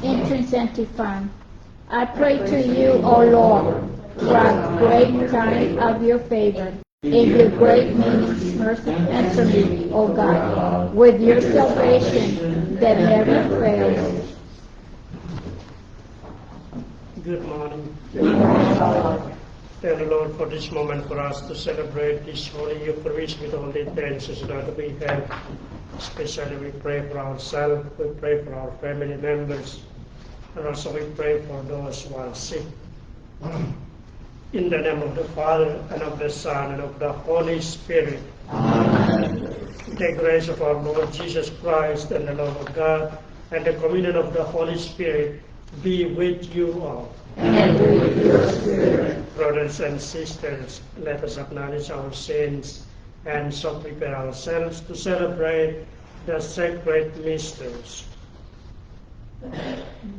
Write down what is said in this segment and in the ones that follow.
entrance and to find. I pray to you, O Lord, grant great kind of your favor. In your great mercy, answer me, O God, with your salvation that never fails. Good morning. Thank the Lord for this moment for us to celebrate this Holy Eucharist with all the intentions that we have. Especially we pray for ourselves, we pray for our family members, and also we pray for those who are sick. In the name of the Father, and of the Son, and of the Holy Spirit. Amen. The grace of our Lord Jesus Christ, and the love of God, and the communion of the Holy Spirit be with you all. And with your spirit. Brothers and sisters, let us acknowledge our sins, and so prepare ourselves to celebrate the sacred mysteries.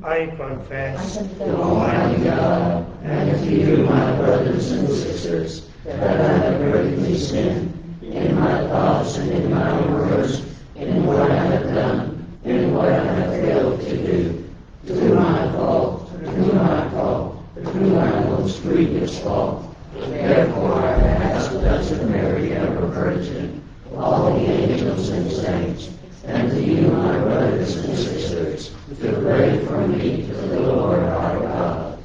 I confess to Almighty God and to you, my brothers and sisters, that I have greatly sinned in my thoughts and in my words, in what I have done, in what I have failed to do, through my fault, through my most grievous fault. Therefore I ask Blessed Mary, ever Virgin, all the angels and saints, and to you, my brothers and sisters, to pray for me to the Lord our God.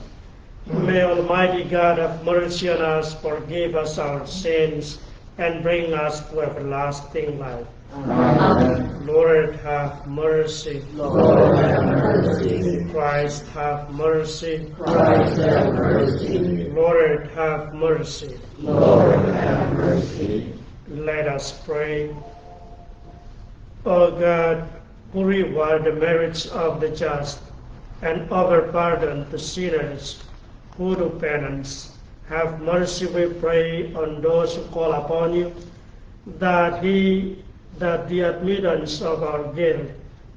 May Almighty God have mercy on us, forgive us our sins, and bring us to everlasting life. Amen. Lord, have mercy. Lord, have mercy. Christ, have mercy. Christ, have mercy. Lord, have mercy. Lord, have mercy. Let us pray. O God, who reward the merits of the just and offer pardon to sinners who do penance, have mercy, we pray, on those who call upon you, that the admittance of our guilt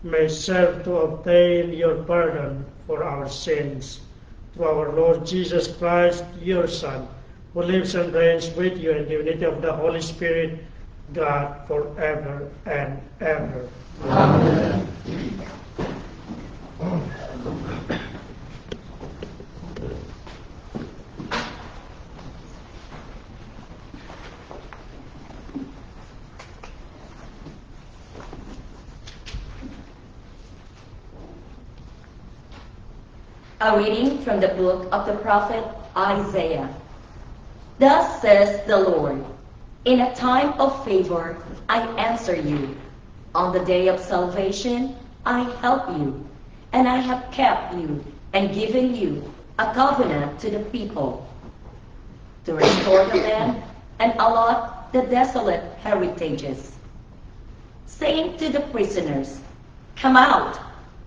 may serve to obtain your pardon for our sins. Through our Lord Jesus Christ, your Son, who lives and reigns with you in the unity of the Holy Spirit, God, forever and ever. Amen. A reading from the book of the prophet Isaiah. Thus says the Lord, in a time of favor I answer you. On the day of salvation I help you, and I have kept you and given you a covenant to the people, to restore the land and allot the desolate heritages, saying to the prisoners, come out.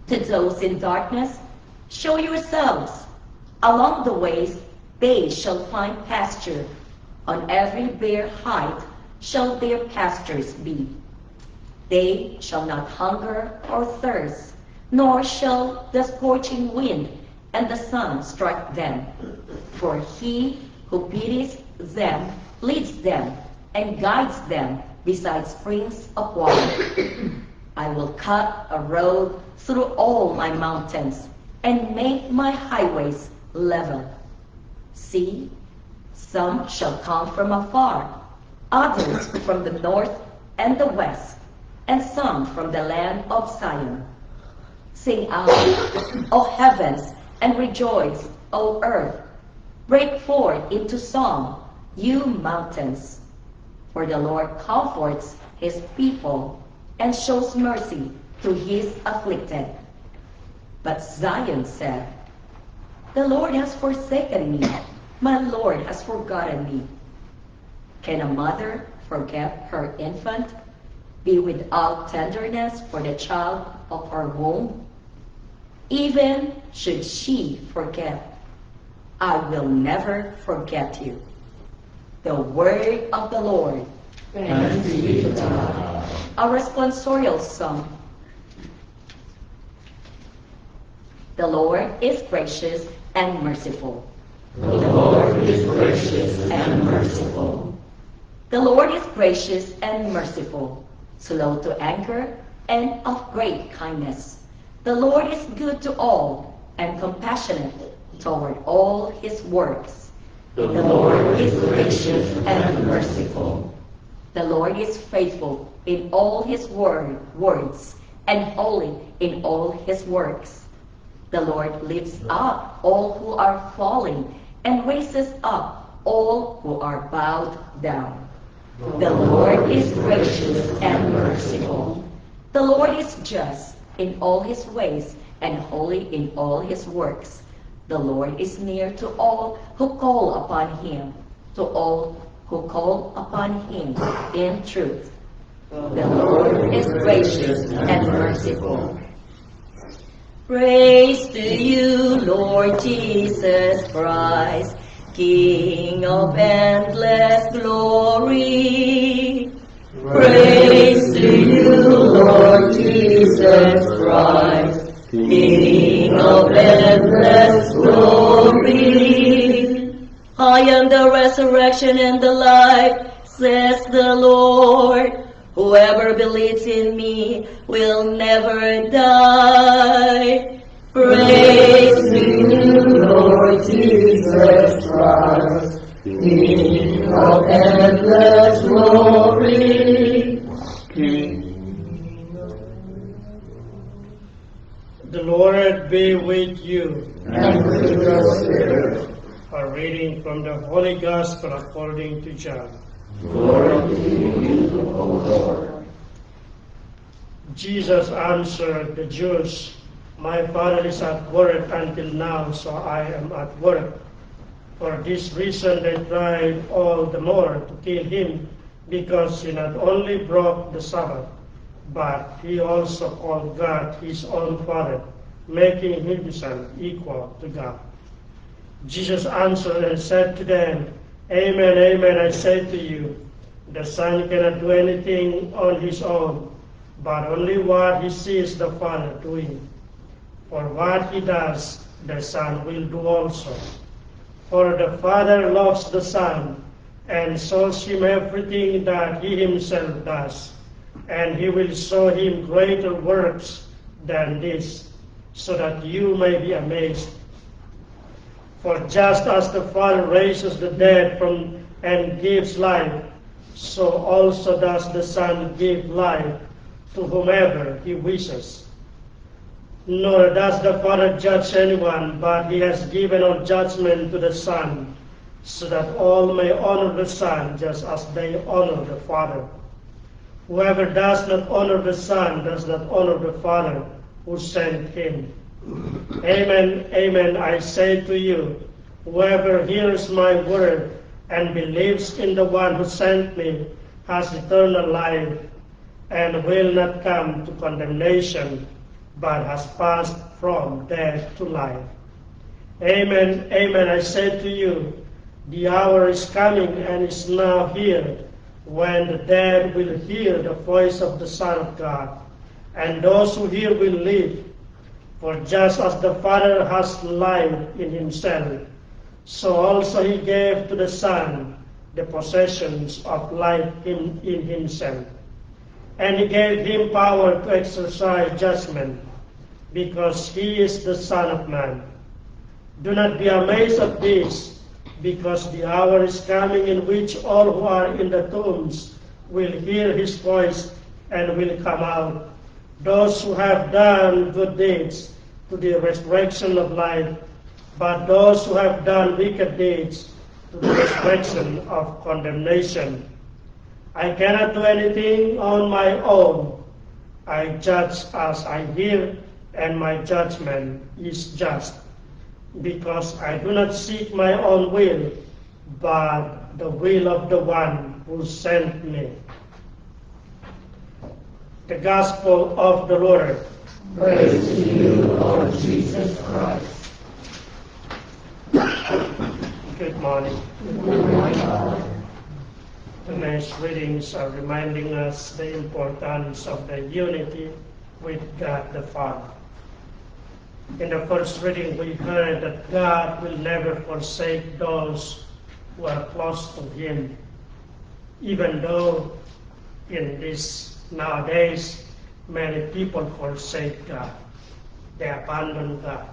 To those in darkness, show yourselves. Along the ways they shall find pasture. On every bare height shall their pastures be. They shall not hunger or thirst, nor shall the scorching wind and the sun strike them. For he who pities them leads them and guides them beside springs of water. I will cut a road through all my mountains and make my highways level. See, some shall come from afar, others from the north and the west, and some from the land of Zion. Sing out, O heavens, and rejoice, O earth. Break forth into song, you mountains. For the Lord comforts his people and shows mercy to his afflicted. But Zion said, the Lord has forsaken me. My Lord has forgotten me. Can a mother forget her infant, be without tenderness for the child of her womb? Even should she forget, I will never forget you. The word of the Lord. Thanks be to God. A responsorial song. The Lord is gracious and merciful. The Lord is gracious and merciful. The Lord is gracious and merciful, slow to anger and of great kindness. The Lord is good to all and compassionate toward all his works. The Lord is gracious and merciful. The Lord is faithful in all his words and holy in all his works. The Lord lifts up all who are falling and raises up all who are bowed down. The Lord is gracious and merciful. The Lord is just in all his ways and holy in all his works. The Lord is near to all who call upon him, to all who call upon him in truth. The Lord is gracious and merciful. Praise to you, Lord Jesus Christ, King of endless glory. Praise to you, Lord Jesus Christ, King of endless glory. I am the resurrection and the life, says the Lord. Whoever believes in me will never die. Praise to you, Lord Jesus Christ, King of endless glory. The Lord be with you. And with your spirit. A reading from the Holy Gospel according to John. Glory to you, O Lord. Jesus answered the Jews, "My Father is at work until now, so I am at work." For this reason they tried all the more to kill him, because he not only broke the Sabbath, but he also called God his own Father, making himself equal to God. Jesus answered and said to them, "Amen, amen, I say to you, the Son cannot do anything on his own, but only what he sees the Father doing. For what he does, the Son will do also. For the Father loves the Son, and shows him everything that he himself does, and he will show him greater works than this, so that you may be amazed. For just as the Father raises the dead and gives life, so also does the Son give life to whomever he wishes. Nor does the Father judge anyone, but he has given all judgment to the Son, so that all may honor the Son just as they honor the Father. Whoever does not honor the Son does not honor the Father who sent him. Amen, amen, I say to you, whoever hears my word and believes in the one who sent me has eternal life and will not come to condemnation, but has passed from death to life. Amen, amen, I say to you, the hour is coming and is now here, when the dead will hear the voice of the Son of God, and those who hear will live. For just as the Father has life in himself, so also he gave to the Son the possessions of life in himself. And he gave him power to exercise judgment, because he is the Son of Man. Do not be amazed at this, because the hour is coming in which all who are in the tombs will hear his voice and will come out. Those who have done good deeds to the resurrection of life, but those who have done wicked deeds to the resurrection of condemnation. I cannot do anything on my own. I judge as I hear, and my judgment is just, because I do not seek my own will, but the will of the one who sent me. The Gospel of the Lord. Praise to you, Lord Jesus Christ. Good morning. Tonight's readings are reminding us the importance of the unity with God the Father. In the first reading, we heard that God will never forsake those who are close to him, even though in this nowadays many people forsake God. They abandon God.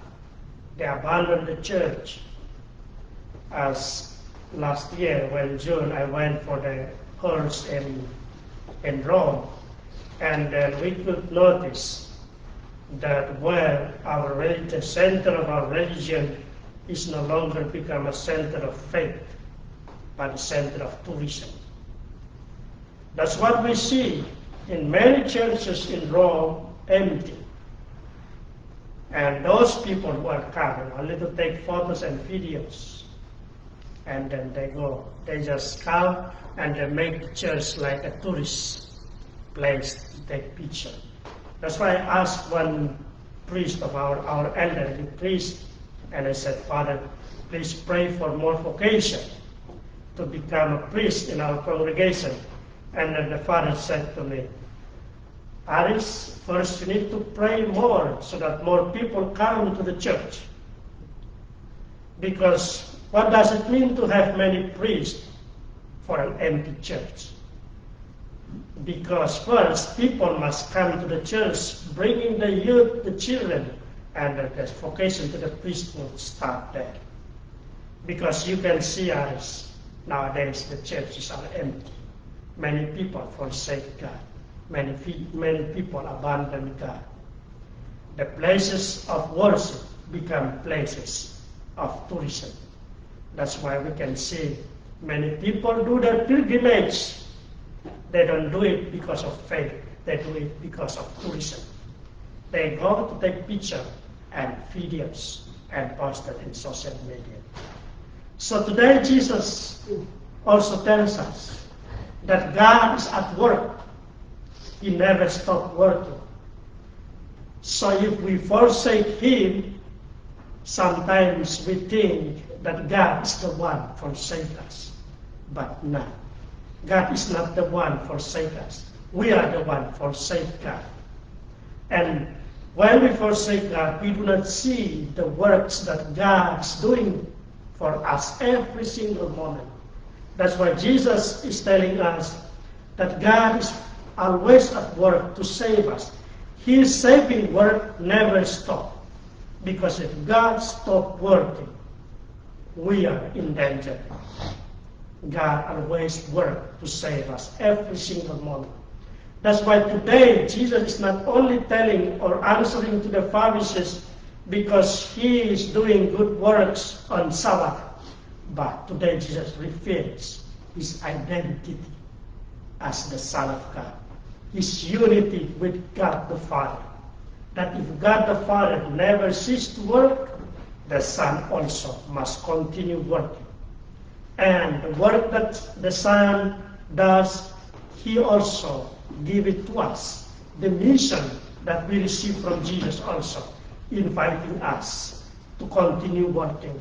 They abandon the church. As last year, when June, I went for the course in Rome, and then we could notice that where our the center of our religion is no longer become a center of faith, but a center of tourism. That's what we see in many churches in Rome, empty. And those people who are coming only to take photos and videos, and then they go. They just come and they make the church like a tourist place to take picture. That's why I asked one priest of our elderly priest, and I said, Father, please pray for more vocation to become a priest in our congregation. And then the father said to me, Aris, first you need to pray more so that more people come to the church. Because what does it mean to have many priests for an empty church? Because first, people must come to the church, bringing the youth, the children, and the vocation to the priesthood start there. Because you can see us, nowadays the churches are empty. Many people forsake God. Many people abandon God. The places of worship become places of tourism. That's why we can see many people do their pilgrimage. They don't do it because of faith. They do it because of tourism. They go to take pictures and videos and post it in social media. So today Jesus also tells us that God is at work. He never stopped working. So if we forsake Him, sometimes we think that God is the one forsake us. But no. God is not the one forsake us. We are the one forsake God. And when we forsake God, we do not see the works that God is doing for us every single moment. That's why Jesus is telling us that God is always at work to save us. His saving work never stops. Because if God stopped working, we are in danger. God always works to save us every single moment. That's why today Jesus is not only telling or answering to the Pharisees because He is doing good works on Sabbath, but today Jesus reveals His identity as the Son of God, His unity with God the Father. That if God the Father never ceases to work, the Son also must continue working. And the work that the Son does, He also gives it to us. The mission that we receive from Jesus also, inviting us to continue working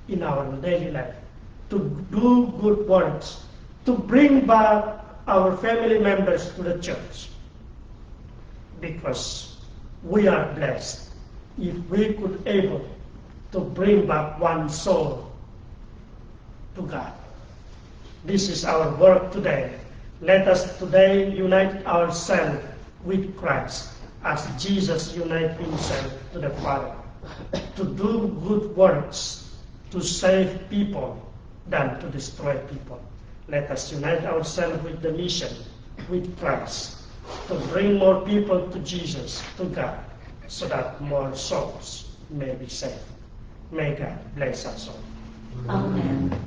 in our daily life, to do good works, to bring back our family members to the church. Because we are blessed if we could able to bring back one soul to God. This is our work today. Let us today unite ourselves with Christ as Jesus united Himself to the Father, to do good works, to save people than to destroy people. Let us unite ourselves with the mission, with Christ, to bring more people to Jesus, to God, so that more souls may be saved. May God bless us all. Amen.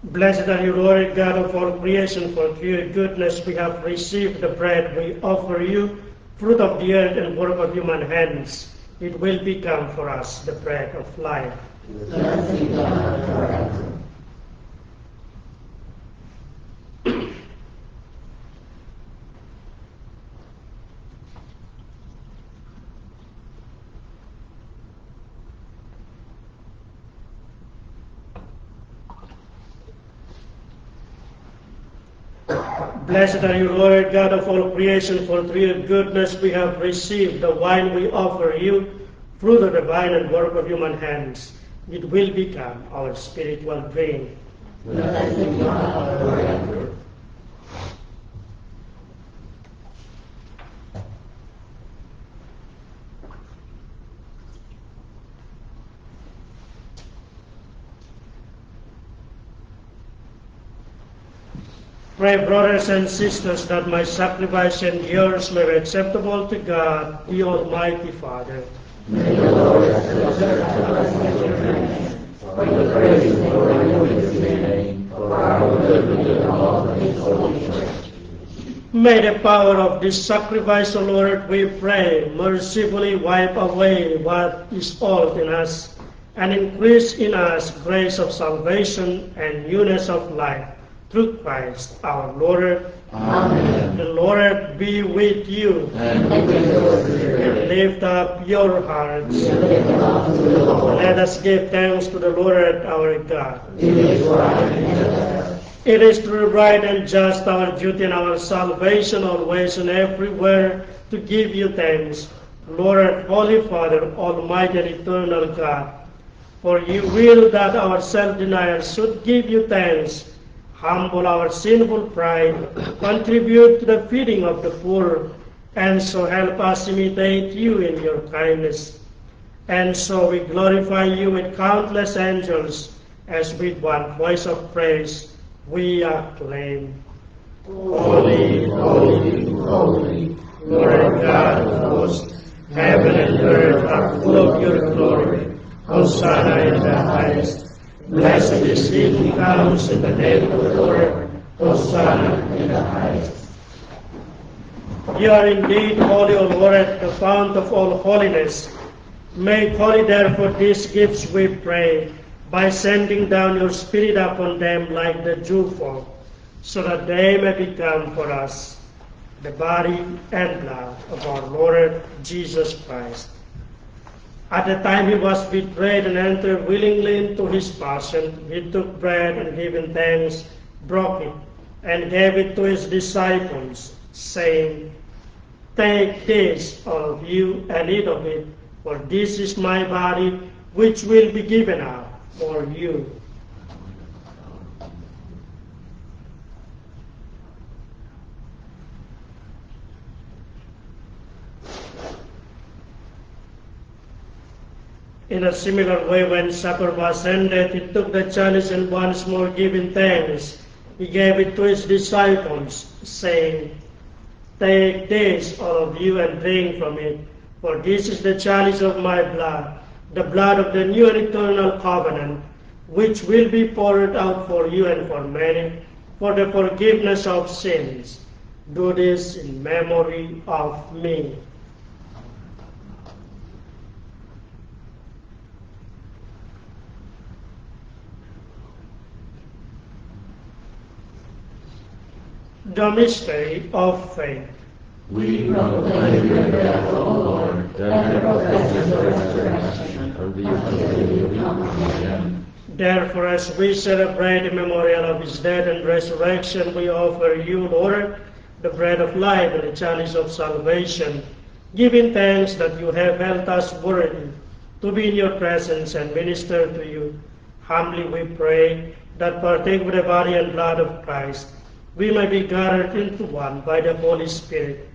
Blessed are you, Lord God of all creation, for through your goodness we have received the bread we offer you, fruit of the earth and work of human hands. It will become for us the bread of life. Blessed be God forever. Blessed are you, Lord God of all creation, for through your goodness we have received the wine we offer you, fruit of the vine and work of human hands. It will become our spiritual drink. Blessed be God forever. Pray, brothers and sisters, that my sacrifice and yours may be acceptable to God, the Almighty Father. May the Lord accept us as your hands, for the praise and glory of his name, for our good and the all of his holy church. May the power of this sacrifice, O Lord, we pray, mercifully wipe away what is old in us, and increase in us grace of salvation and newness of life, through Christ our Lord. Amen. The Lord be with you. And with your spirit. And lift up your hearts. We lift up to the Lord. Let us give thanks to the Lord our God. It is right and just. It is true, right, and just, our duty and our salvation, always and everywhere, to give you thanks, Lord, Holy Father, Almighty and Eternal God. For you will that our self-denial should give you thanks, humble our sinful pride, contribute to the feeding of the poor, and so help us imitate you in your kindness. And so we glorify you with countless angels, as with one voice of praise we acclaim. Holy, holy, holy, Lord God of hosts, heaven and earth are full of your glory. Hosanna in the highest. Blessed is he who comes in the name of the Lord. Hosanna in the highest. You are indeed holy, O Lord, the fount of all holiness. Make holy therefore these gifts, we pray, by sending down your Spirit upon them like the dewfall, so that they may become for us the body and blood of our Lord Jesus Christ. At the time he was betrayed and entered willingly into his passion, he took bread and giving thanks, broke it, and gave it to his disciples, saying, "Take this, all of you, and eat of it, for this is my body, which will be given up for you." In a similar way, when supper was ended, he took the chalice and once more giving thanks, he gave it to his disciples, saying, "Take this, all of you, and drink from it, for this is the chalice of my blood, the blood of the new and eternal covenant, which will be poured out for you and for many, for the forgiveness of sins. Do this in memory of me." The mystery of faith. We proclaim your death, O Lord, and profess your resurrection until you come again. Therefore, as we celebrate the memorial of his death and resurrection, we offer you, Lord, the bread of life and the chalice of salvation, giving thanks that you have held us worthy to be in your presence and minister to you. Humbly we pray that partake with the body and blood of Christ, we may be gathered into one by the Holy Spirit.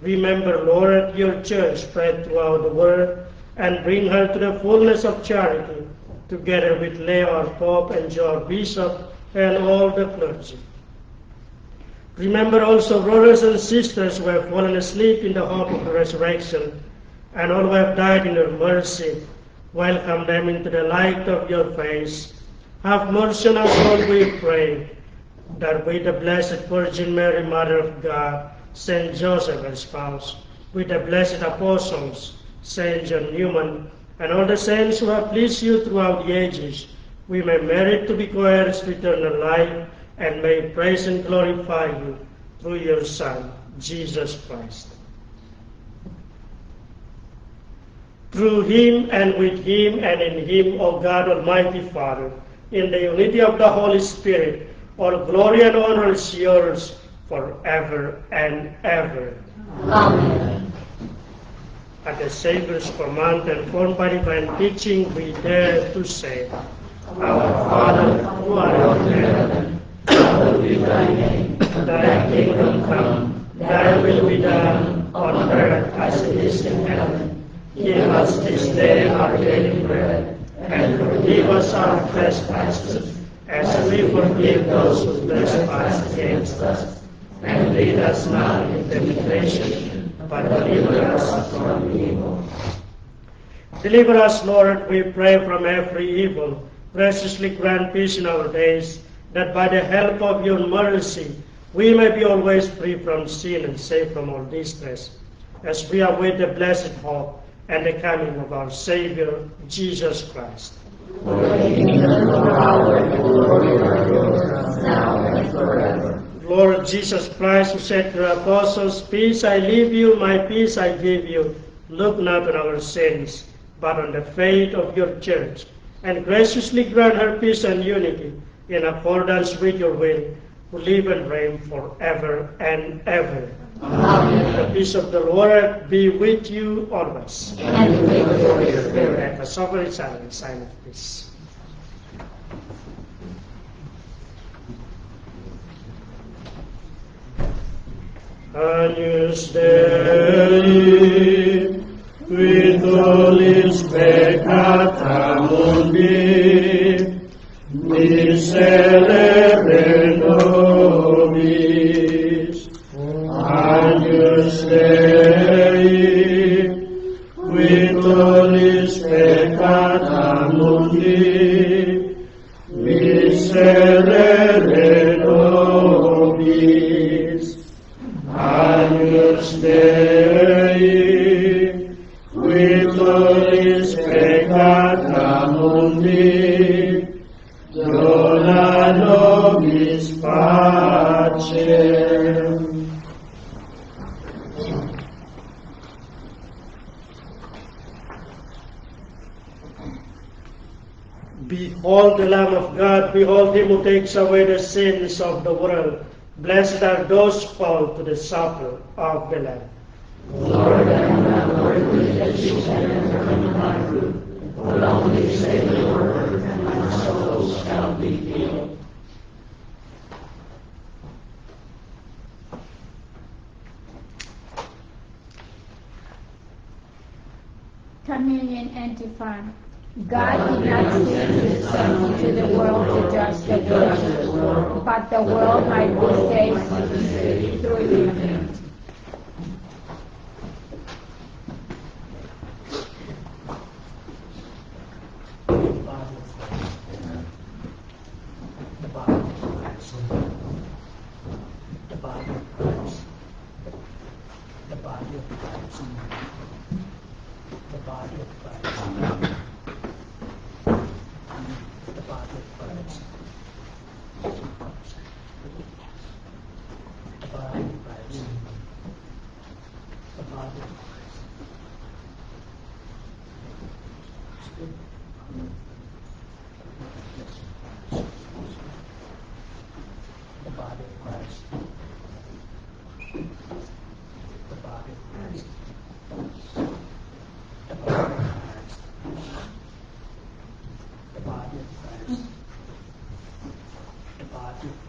Remember, Lord, your church spread throughout the world, and bring her to the fullness of charity, together with Leo our Pope and Joe our Bishop, and all the clergy. Remember also brothers and sisters who have fallen asleep in the hope of the resurrection, and all who have died in your mercy. Welcome them into the light of your face. Have mercy on us all, we pray, that with the Blessed Virgin Mary, Mother of God, Saint Joseph, her spouse, with the blessed apostles, Saint John Newman, and all the saints who have pleased you throughout the ages, we may merit to be co-heirs to eternal life, and may praise and glorify you through your Son, Jesus Christ. Through him, and with him, and in him, O God, Almighty Father, in the unity of the Holy Spirit, all glory and honor is yours forever and ever. Amen. At the Savior's command and formed by divine teaching, we dare to say, Our Father, who art in heaven, hallowed be thy name. Thy kingdom come, thy will be done, on earth as it is in heaven. Give us this day our daily bread, and forgive us our trespasses, as we forgive those who trespass against us. And lead us not into temptation, but deliver us from evil. Deliver us, Lord, we pray, from every evil. Graciously grant peace in our days, that by the help of your mercy we may be always free from sin and safe from all distress, as we await the blessed hope and the coming of our Savior, Jesus Christ. For the kingdom, the power, and the glory are yours, now and forever. Lord Jesus Christ, who said to your apostles, "Peace I leave you, my peace I give you," look not on our sins, but on the faith of your church, and graciously grant her peace and unity in accordance with your will, who live and reign forever and ever. Amen. The peace of the Lord be with you always. And with your spirit. Let us offer each other a sign of peace. Agnus Dei, qui tollis peccata mundi, miserere nobis. Agnus Dei, qui tollis peccata mundi, miserere nobis. Agnus Dei, qui tollis peccata mundi, dona nobis pacem. Behold the Lamb of God, behold him who takes away the sins of the world. Blessed are those called to the supper of the Lamb. Lord, I am not worthy that you should enter into my roof, but only say the word, and my soul shall be healed. Communion Antiphon. God did not send his Son into the world to judge the world, but the world might be saved through him. Amen. The body of Christ. The body of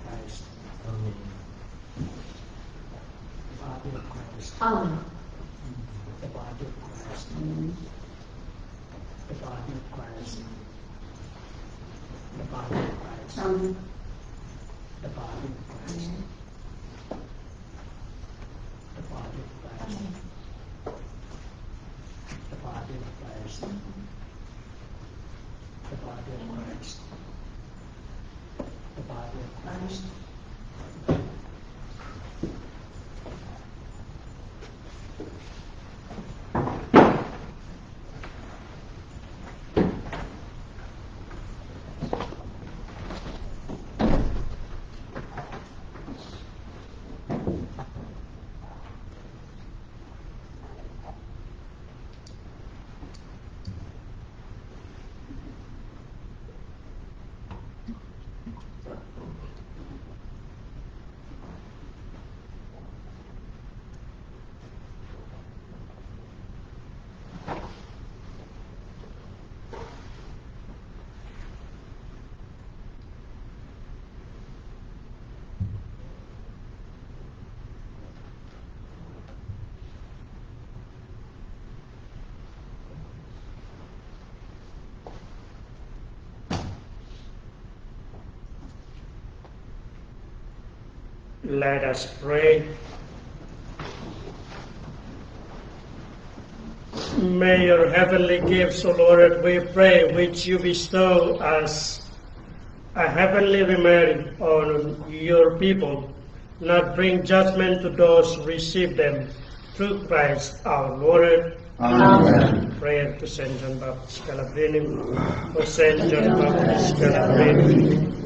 Christ. The body of Christ. Amen. The body of Christ. The body of Christ. The body of Christ. The body of Christ. The body of Christ. Let us pray. May your heavenly gifts, O Lord, we pray, which you bestow as a heavenly remedy on your people, not bring judgment to those who receive them, through Christ our Lord. Amen. Prayer to Saint John Baptist Calabrini. For Saint John Baptist Calabrini,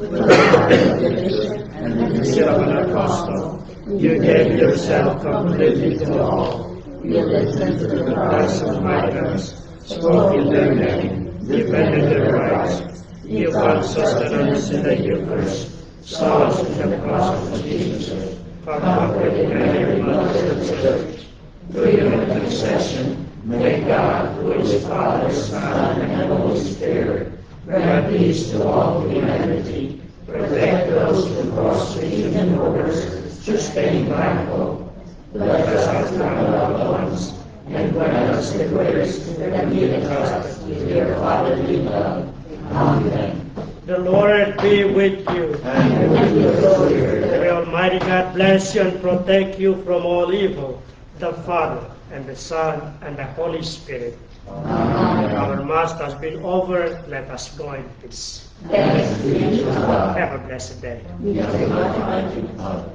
and the seal of an apostle, you gave yourself completely to all. You listened to the cries of migrants, spoke in their name, defended their rights. You found sustenance in the Eucharist, solace in the cross of Jesus, comfort in Mary, Mother of the Church. Through your intercession, may God, who is Father, Son, and Holy Spirit, grant peace to all humanity, protect those who cross the human borders, sustain by hope. Bless us and our loved ones, and grant us the grace that lead us to your fatherly love. Amen. The Lord be with you. And with your spirit. May Almighty God bless you and protect you from all evil, the Father, and the Son, and the Holy Spirit. Amen. Our Mass has been over. Let us go in peace. Thanks be to God. Have a blessed day. We have a mighty Father.